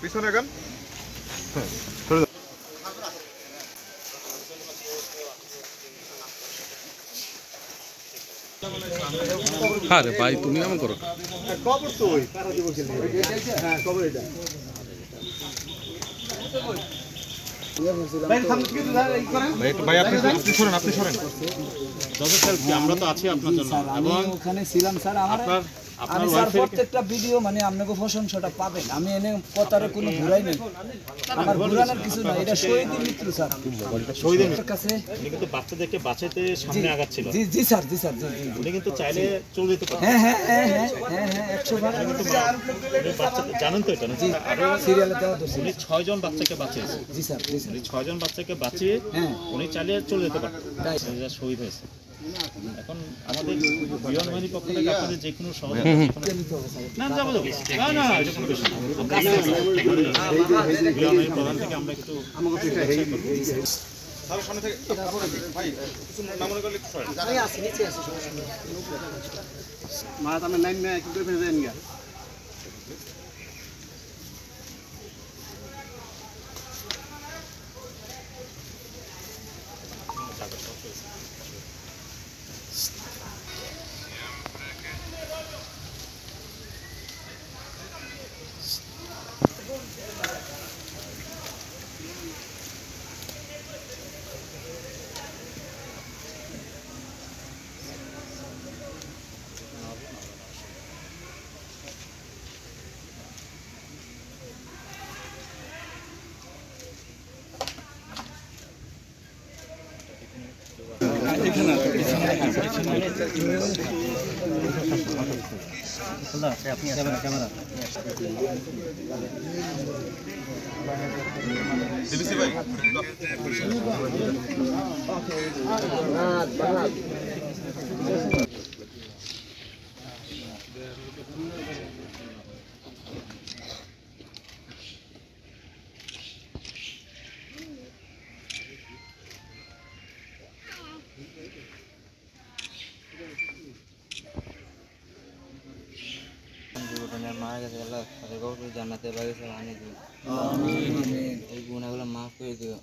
পিছনে গান আরে ভাই তুমি এমন করো কবর তো ওই কারা দিব খেলে হ্যাঁ কবর এটা আমরা তো আছি আপনার জন্য এবং ওখানে ছিলাম স্যার আমি স্যার প্রত্যেকটা ভিডিও মানে আপনাকে প্রশংসাটা পাবেন আমি এনে কথারে কোনো ঘুরাই নেই আমার ঘুরানোর কিছু না এটা শহীদের মৃত্যু স্যার শহীদের কাছে উনি কিন্তু বাচ্চাদেরকে বাঁচাতে সামনে আগাচ্ছিল জি জি স্যার জি স্যার উনি কিন্তু চাইলে চলে যেতে পারেন হ্যাঁ হ্যাঁ হ্যাঁ হ্যাঁ হ্যাঁ হ্যাঁ 100 বার বাচ্চাদের জানেন তো এটা না সিরিয়ালে দেওয়া তো উনি 6 জন বাচ্চাকে বাঁচিয়েছে জি স্যার উনি 6 জন বাচ্চাকে বাঁচিয়ে উনি চাইলে চলে যেতে পারতেন তাই শহীদ হয়েছে এখন আমাদের বিমান বাহিনীর পক্ষ থেকে আপনাদের যে কোনো সহযোগিতা না যাবো না না এটা কোনো বিষয় না বিমান বাহিনীর প্রধান থেকে আমরা একটু আমাকে সামনে থেকে ভাই কিছু না মনে করলে একটু সরেন আমি আসি নিচে আসি মারা আমি নাইন না কি করে ফেলে দেন গা মারা গেছে আল্লাহ তাদের কবর জান্নাতের বাগিচা বানিয়ে দিও এই গুনাহগুলো মাফ করে দিও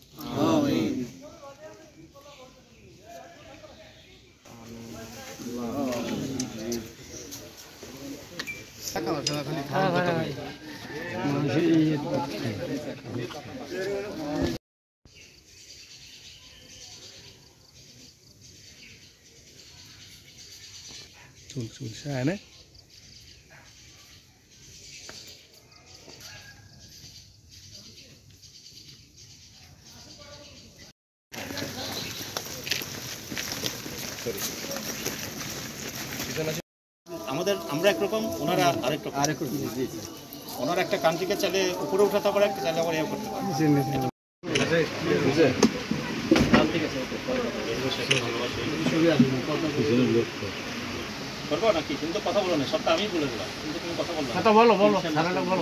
চলছে এনে আমরা একরকম ওনারা আরেক রকম ওনারা একটা কান্ট্রিকে চাইলে উপরে উঠাতে পারে একটা চাইলে আবার ইয়ে করতে পারে করবো নাকি তুমি তো কথা বলো না সবটা আমি বলে দিলাম কিন্তু তুমি কথা বললো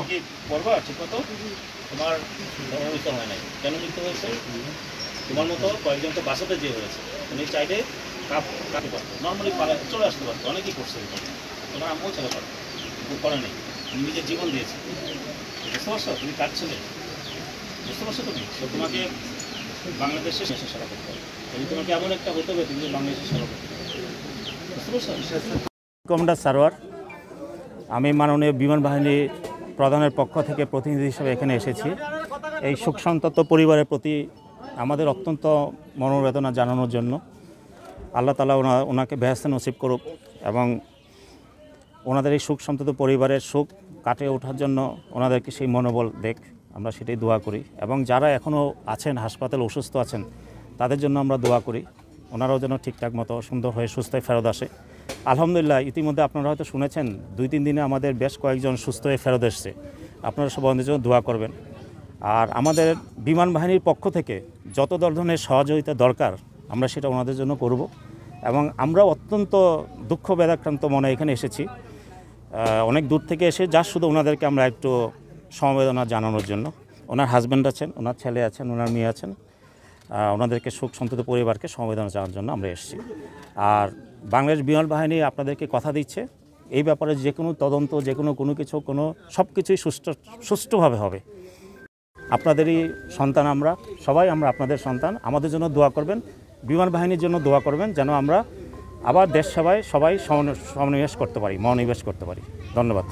কি করবো ঠিক মতো তোমার মৃত্যু হয় নাই কেন মৃত্যু হয়েছে তোমার মতো কয়েকজন তো বাসাতে যে হয়েছে তুমি চাইলে কাঁপতে পারতো নর্মালি চলে আসতে পারতো অনেকেই করছে তোমার আম্মু ছেলে পারতো করে নেই তুমি নিজের জীবন দিয়েছে বুঝতে পারছো তুমি কাজ ছেলে বুঝতে পারছো তুমি তো তোমাকে বাংলাদেশে শেষে সেবা করতে হবে যদি তোমাকে এমন একটা হতে হবে তুমি বাংলাদেশে সেবা করতে হবে বুঝতে পারছো কমান্ডার সারোয়ার আমি মাননীয় বিমান বাহিনী প্রধানের পক্ষ থেকে প্রতিনিধি হিসেবে এখানে এসেছি এই শোকসন্তপ্ত পরিবারের প্রতি আমাদের অত্যন্ত মনোবেদনা জানানোর জন্য আল্লাহ তাআলা ওনাকে বেহেশতে নসিব করুক এবং ওনাদের এই শোকসন্তপ্ত পরিবারের শোক কাটিয়ে ওঠার জন্য ওনাদেরকে সেই মনোবল দেখ আমরা সেটাই দোয়া করি এবং যারা এখনও আছেন হাসপাতালে অসুস্থ আছেন তাদের জন্য আমরা দোয়া করি ওনারাও যেন ঠিকঠাক মতো সুন্দর হয়ে সুস্থ হয়ে ফেরত আসে আলহামদুলিল্লাহ ইতিমধ্যে আপনারা হয়তো শুনেছেন 2-3 দিনে আমাদের বেশ কয়েকজন সুস্থ হয়ে ফেরত এসছে আপনারা সব ওনাদের জন্য দোয়া করবেন আর আমাদের বিমান বাহিনীর পক্ষ থেকে যত ধরনের সহযোগিতা দরকার আমরা সেটা ওনাদের জন্য করব এবং আমরা অত্যন্ত দুঃখ বেদনাক্রান্ত মনে এখানে এসেছি অনেক দূর থেকে এসে যা শুধু ওনাদেরকে আমরা একটু সমবেদনা জানানোর জন্য ওনার হাজব্যান্ড আছেন ওনার ছেলে আছেন ওনার মেয়ে আছেন ওনাদেরকে শোক সন্তপ্ত পরিবারকে সমবেদনা জানানোর জন্য আমরা এসেছি আর বাংলাদেশ বিমান বাহিনী আপনাদেরকে কথা দিচ্ছে এই ব্যাপারে যে কোনো তদন্ত যে কোনো কিছু সব কিছুই সুষ্ঠুভাবে হবে। আপনাদেরই সন্তান আমরা সবাই, আমরা আপনাদের সন্তান। আমাদের জন্য দোয়া করবেন, বিমান বাহিনীর জন্য দোয়া করবেন, যেন আমরা আবার দেশ সেবায় সবাই মনোনিবেশ করতে পারি। ধন্যবাদ।